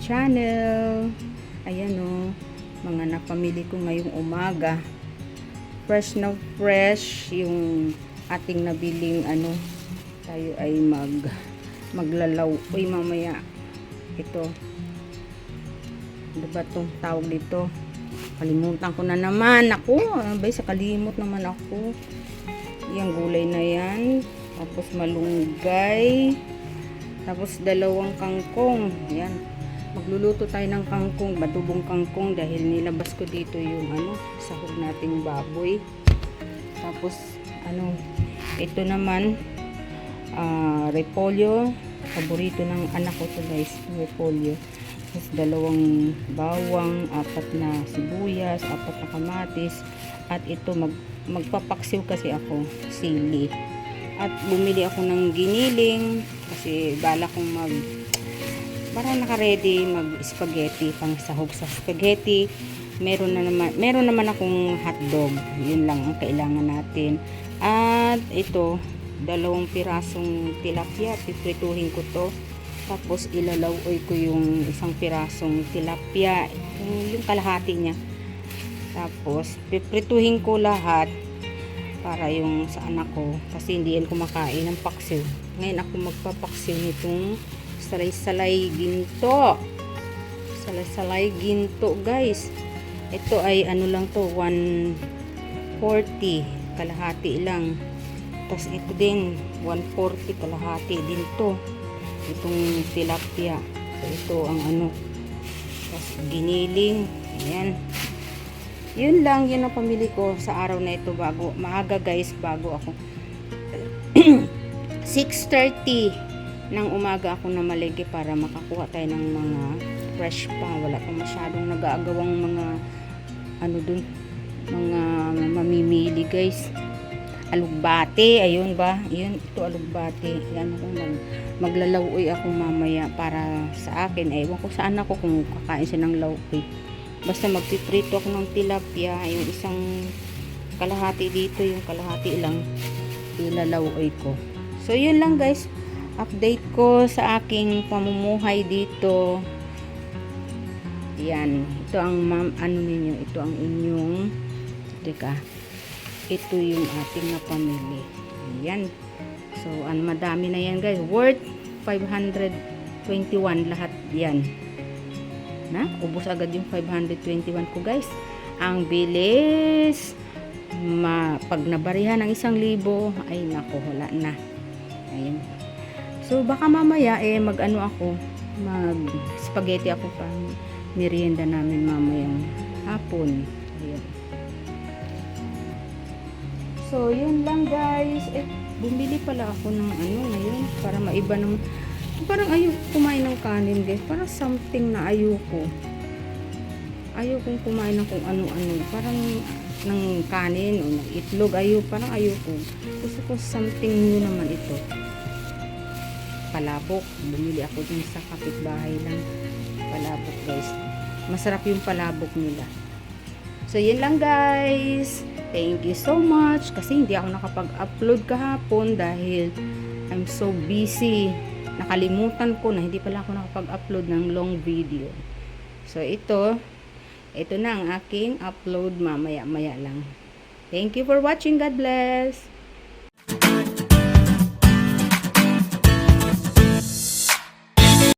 channel. Ayan o, mga napamili ko ngayong umaga. Fresh na fresh yung ating nabiling ano. Tayo ay maglalaw. Uy, mamaya. Ito. Ano ba itong tawag dito? Kalimutan ko na naman. Ako, abay sa kalimot naman ako. Yung gulay na yan. Tapos malunggay. Tapos dalawang kangkong. Yan. Magluluto tayo ng kangkong, badubong kangkong dahil nilabas ko dito yung ano, sahog nating baboy. Tapos ano, ito naman repolyo. Paborito ng anak ko to guys, repolyo. Tapos dalawang bawang, 4 na sibuyas, 4 na kamatis. At ito magpapaksiw kasi ako, sili. At bumili ako ng giniling kasi bala kong para naka-ready mag-spaghetti, pang sahog sa spaghetti. Meron naman akong hotdog. Yun lang ang kailangan natin. At ito, 2 pirasong tilapia, piprituhin ko to. Tapos ilalaway ko yung 1 pirasong tilapia, yung kalahati niya. Tapos piprituhin ko lahat para yung sa anak ko kasi hindi yan kumakain ng paksiw. Ngayon ako magpapaksiw nitong salay-salay ginto. Salay-salay ginto guys. Ito ay ano lang to, 140 kalahati lang. Tapos ito din 140 kalahati din to. Itong tilapia. So ito ang ano. Tapos giniling. Ayan. Yun lang, yun ang pamili ko sa araw na ito bago, maaga guys, bago ako 6:30 ng umaga ako na maligi para makakuha tayo ng mga fresh pa. Wala pa masyadong nag-aagawang mga ano dun, mga mamimili guys. Alugbate, ayun ba? Yun, ito alugbate. Yan ako, maglalawoy ako mamaya para sa akin. Ewan ko saan ako kung kakain siya ng lawoy. Basta magpiprito ako ng tilapia, yung 1 kalahati dito, yung kalahati lang ilalawoy ko. So yun lang guys, update ko sa aking pamumuhay dito. Yan, ito ang ano ninyo, ito ang inyong teka, ito yung ating napamili. Yan. So madami na yan guys, worth 521 lahat yan. Na, ubos agad yung 521 ko guys. Ang bilis. Pag nabarihan ng 1,000 ay nako, wala na. Ayun. So baka mamaya mag-ano ako, mag spaghetti ako pa merienda namin mamayang hapon. Ayun. So yun lang guys. Bumili pala ako ng ano ngayon para maiba ng parang ayoko kumain ng kanin guys. Parang something na ayoko. Ayokong kumain ng kung ano-ano. Parang ng kanin o ng itlog. Parang ayoko. Gusto ko something new naman ito. Palabok. Bumili ako dun sa kapitbahay ng palabok guys. Masarap yung palabok nila. So yun lang guys. Thank you so much. Kasi hindi ako nakapag-upload kahapon dahil I'm so busy. Nakalimutan ko na hindi pala ako nakapag-upload ng long video. So ito na ang aking upload mamaya-maya lang. Thank you for watching. God bless.